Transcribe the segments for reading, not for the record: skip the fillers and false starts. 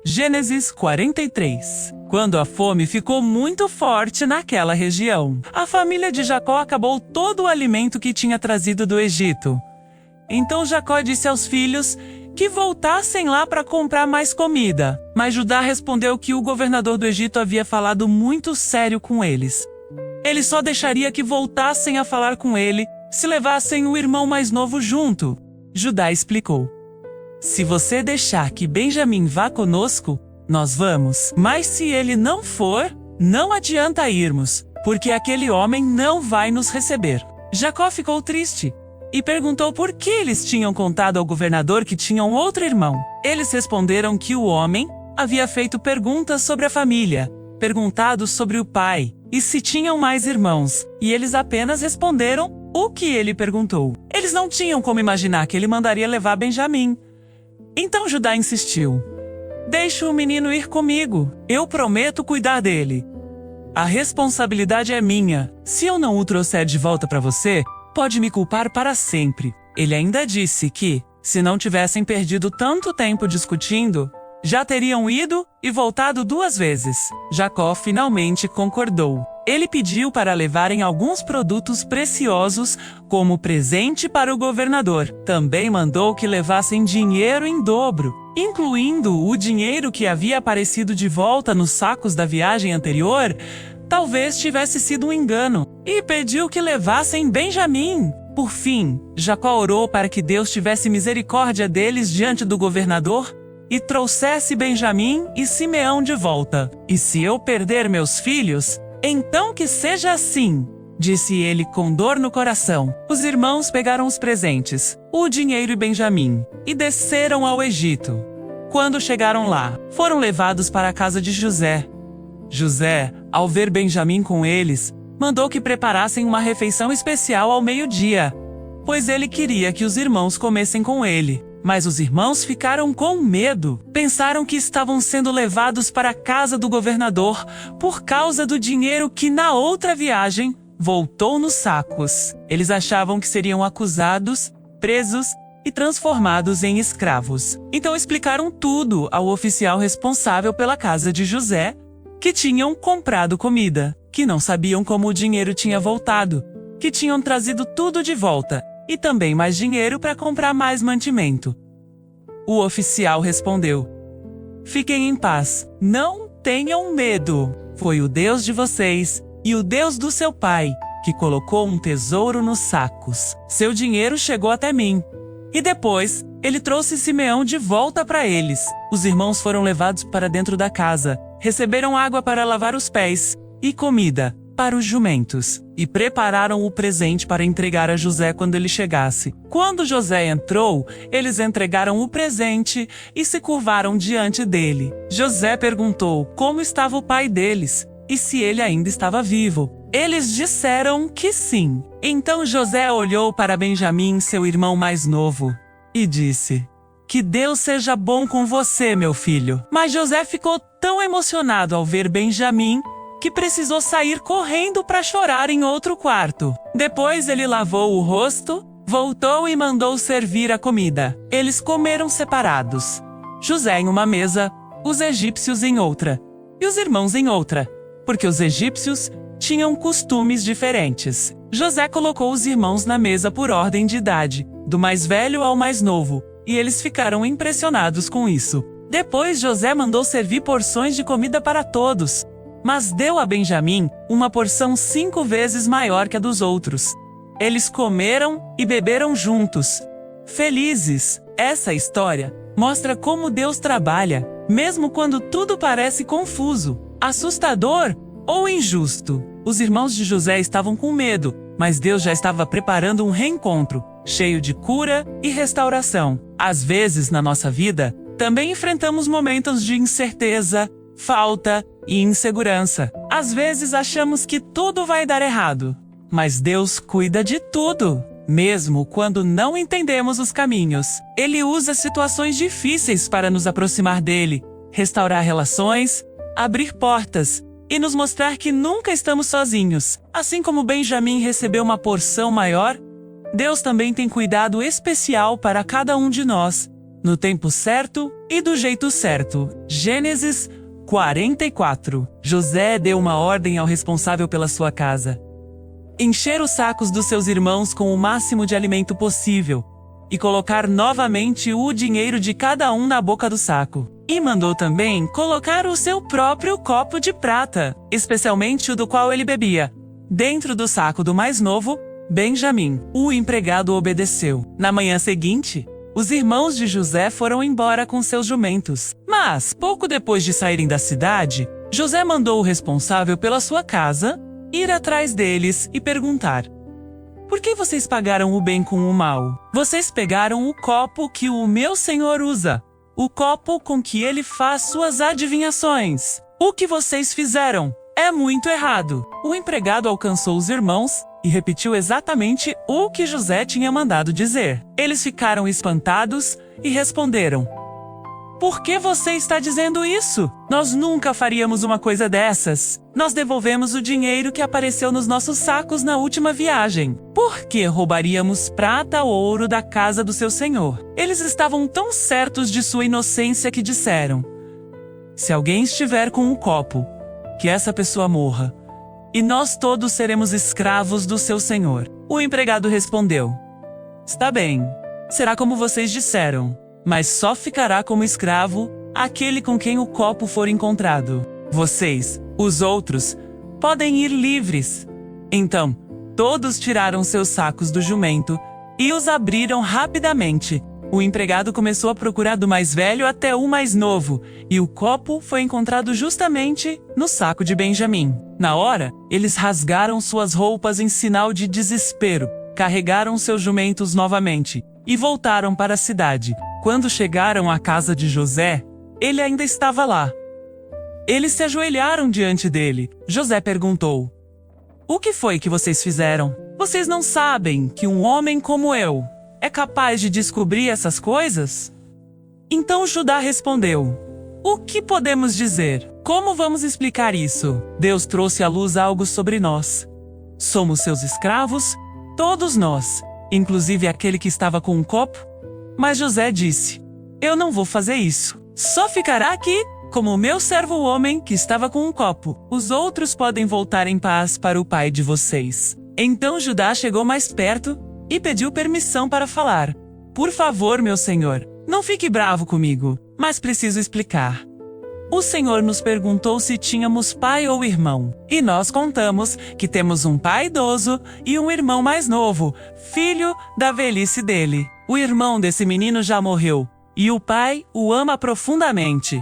Gênesis 43. Quando a fome ficou muito forte naquela região, a família de Jacó acabou todo o alimento que tinha trazido do Egito. Então Jacó disse aos filhos que voltassem lá para comprar mais comida. Mas Judá respondeu que o governador do Egito havia falado muito sério com eles. Ele só deixaria que voltassem a falar com ele se levassem o irmão mais novo junto. Judá explicou: se você deixar que Benjamim vá conosco, nós vamos. Mas se ele não for, não adianta irmos, porque aquele homem não vai nos receber. Jacó ficou triste e perguntou por que eles tinham contado ao governador que tinham outro irmão. Eles responderam que o homem havia feito perguntas sobre a família, perguntado sobre o pai e se tinham mais irmãos, e eles apenas responderam o que ele perguntou. Eles não tinham como imaginar que ele mandaria levar Benjamim. Então Judá insistiu: deixe o menino ir comigo, eu prometo cuidar dele. A responsabilidade é minha. Se eu não o trouxer de volta para você, pode me culpar para sempre. Ele ainda disse que, se não tivessem perdido tanto tempo discutindo, já teriam ido e voltado 2 vezes. Jacó finalmente concordou. Ele pediu para levarem alguns produtos preciosos como presente para o governador. Também mandou que levassem dinheiro em dobro, incluindo o dinheiro que havia aparecido de volta nos sacos da viagem anterior. Talvez tivesse sido um engano. E pediu que levassem Benjamim. Por fim, Jacó orou para que Deus tivesse misericórdia deles diante do governador e trouxesse Benjamim e Simeão de volta. E se eu perder meus filhos, então que seja assim, disse ele com dor no coração. Os irmãos pegaram os presentes, o dinheiro e Benjamim, e desceram ao Egito. Quando chegaram lá, foram levados para a casa de José. José, ao ver Benjamim com eles, mandou que preparassem uma refeição especial ao meio-dia, pois ele queria que os irmãos comessem com ele. Mas os irmãos ficaram com medo. Pensaram que estavam sendo levados para a casa do governador por causa do dinheiro que na outra viagem voltou nos sacos. Eles achavam que seriam acusados, presos e transformados em escravos. Então explicaram tudo ao oficial responsável pela casa de José, que tinham comprado comida, que não sabiam como o dinheiro tinha voltado, que tinham trazido tudo de volta e também mais dinheiro para comprar mais mantimento. O oficial respondeu: fiquem em paz, não tenham medo. Foi o Deus de vocês e o Deus do seu pai que colocou um tesouro nos sacos. Seu dinheiro chegou até mim. E depois, ele trouxe Simeão de volta para eles. Os irmãos foram levados para dentro da casa, receberam água para lavar os pés e comida para os jumentos, e prepararam o presente para entregar a José quando ele chegasse. Quando José entrou, eles entregaram o presente e se curvaram diante dele. José perguntou como estava o pai deles e se ele ainda estava vivo. Eles disseram que sim. Então José olhou para Benjamim, seu irmão mais novo, e disse: que Deus seja bom com você, meu filho. Mas José ficou tão emocionado ao ver Benjamim que precisou sair correndo para chorar em outro quarto. Depois ele lavou o rosto, voltou e mandou servir a comida. Eles comeram separados. José em uma mesa, os egípcios em outra, e os irmãos em outra, porque os egípcios tinham costumes diferentes. José colocou os irmãos na mesa por ordem de idade, do mais velho ao mais novo, e eles ficaram impressionados com isso. Depois José mandou servir porções de comida para todos, mas deu a Benjamim uma porção 5 vezes maior que a dos outros. Eles comeram e beberam juntos, felizes. Essa história mostra como Deus trabalha, mesmo quando tudo parece confuso, assustador ou injusto. Os irmãos de José estavam com medo, mas Deus já estava preparando um reencontro, cheio de cura e restauração. Às vezes, na nossa vida, também enfrentamos momentos de incerteza, falta e insegurança. Às vezes achamos que tudo vai dar errado, mas Deus cuida de tudo. Mesmo quando não entendemos os caminhos, Ele usa situações difíceis para nos aproximar dele, restaurar relações, abrir portas e nos mostrar que nunca estamos sozinhos. Assim como Benjamim recebeu uma porção maior, Deus também tem cuidado especial para cada um de nós, no tempo certo e do jeito certo. Gênesis 44. José deu uma ordem ao responsável pela sua casa: encher os sacos dos seus irmãos com o máximo de alimento possível e colocar novamente o dinheiro de cada um na boca do saco. E mandou também colocar o seu próprio copo de prata, especialmente o do qual ele bebia, dentro do saco do mais novo, Benjamim. O empregado obedeceu. Na manhã seguinte, os irmãos de José foram embora com seus jumentos. Mas, pouco depois de saírem da cidade, José mandou o responsável pela sua casa ir atrás deles e perguntar: por que vocês pagaram o bem com o mal? Vocês pegaram o copo que o meu senhor usa, o copo com que ele faz suas adivinhações. O que vocês fizeram é muito errado. O empregado alcançou os irmãos e repetiu exatamente o que José tinha mandado dizer. Eles ficaram espantados e responderam: por que você está dizendo isso? Nós nunca faríamos uma coisa dessas. Nós devolvemos o dinheiro que apareceu nos nossos sacos na última viagem. Por que roubaríamos prata ou ouro da casa do seu senhor? Eles estavam tão certos de sua inocência que disseram: se alguém estiver com um copo, que essa pessoa morra, e nós todos seremos escravos do seu senhor. O empregado respondeu: está bem, será como vocês disseram, mas só ficará como escravo aquele com quem o copo for encontrado. Vocês, os outros, podem ir livres. Então, todos tiraram seus sacos do jumento e os abriram rapidamente. O empregado começou a procurar do mais velho até o mais novo, e o copo foi encontrado justamente no saco de Benjamim. Na hora, eles rasgaram suas roupas em sinal de desespero, carregaram seus jumentos novamente e voltaram para a cidade. Quando chegaram à casa de José, ele ainda estava lá. Eles se ajoelharam diante dele. José perguntou: o que foi que vocês fizeram? Vocês não sabem que um homem como eu é capaz de descobrir essas coisas? Então Judá respondeu: o que podemos dizer? Como vamos explicar isso? Deus trouxe à luz algo sobre nós. Somos seus escravos, todos nós, inclusive aquele que estava com um copo. Mas José disse: eu não vou fazer isso. Só ficará aqui como o meu servo homem que estava com um copo. Os outros podem voltar em paz para o pai de vocês. Então Judá chegou mais perto e pediu permissão para falar: por favor, meu senhor, não fique bravo comigo, mas preciso explicar. O senhor nos perguntou se tínhamos pai ou irmão, e nós contamos que temos um pai idoso e um irmão mais novo, filho da velhice dele. O irmão desse menino já morreu, e o pai o ama profundamente.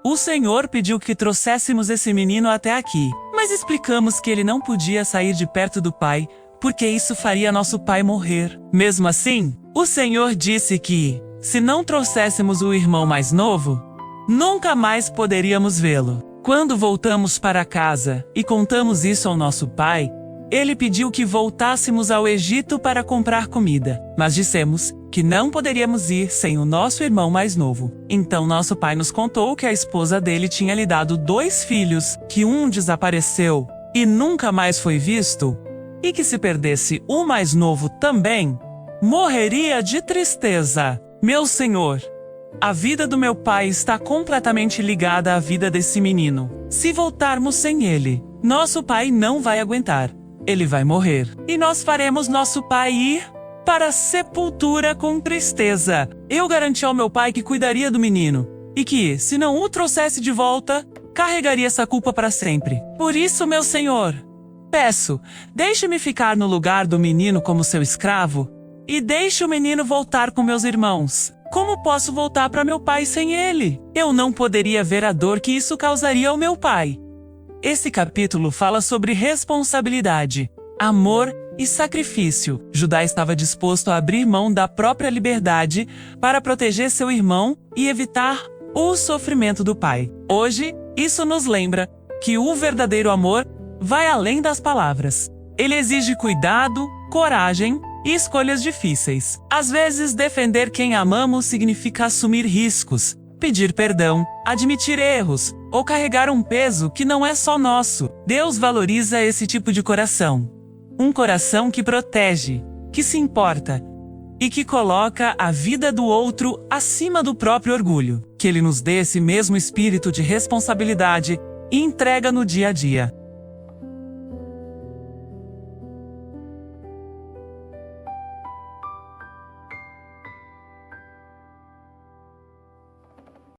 O senhor pediu que trouxéssemos esse menino até aqui, mas explicamos que ele não podia sair de perto do pai, porque isso faria nosso pai morrer. Mesmo assim, o senhor disse que, se não trouxéssemos o irmão mais novo, nunca mais poderíamos vê-lo. Quando voltamos para casa e contamos isso ao nosso pai, ele pediu que voltássemos ao Egito para comprar comida, mas dissemos que não poderíamos ir sem o nosso irmão mais novo. Então nosso pai nos contou que a esposa dele tinha lhe dado 2 filhos, que um desapareceu e nunca mais foi visto, e que se perdesse o mais novo também, morreria de tristeza. Meu senhor, a vida do meu pai está completamente ligada à vida desse menino. Se voltarmos sem ele, nosso pai não vai aguentar. Ele vai morrer. E nós faremos nosso pai ir para a sepultura com tristeza. Eu garanti ao meu pai que cuidaria do menino, e que, se não o trouxesse de volta, carregaria essa culpa para sempre. Por isso, meu senhor, peço, deixe-me ficar no lugar do menino como seu escravo, e deixe o menino voltar com meus irmãos. Como posso voltar para meu pai sem ele? Eu não poderia ver a dor que isso causaria ao meu pai. Esse capítulo fala sobre responsabilidade, amor e sacrifício. Judá estava disposto a abrir mão da própria liberdade para proteger seu irmão e evitar o sofrimento do pai. Hoje, isso nos lembra que o verdadeiro amor vai além das palavras. Ele exige cuidado, coragem e escolhas difíceis. Às vezes, defender quem amamos significa assumir riscos, pedir perdão, admitir erros ou carregar um peso que não é só nosso. Deus valoriza esse tipo de coração. Um coração que protege, que se importa e que coloca a vida do outro acima do próprio orgulho. Que Ele nos dê esse mesmo espírito de responsabilidade e entrega no dia a dia.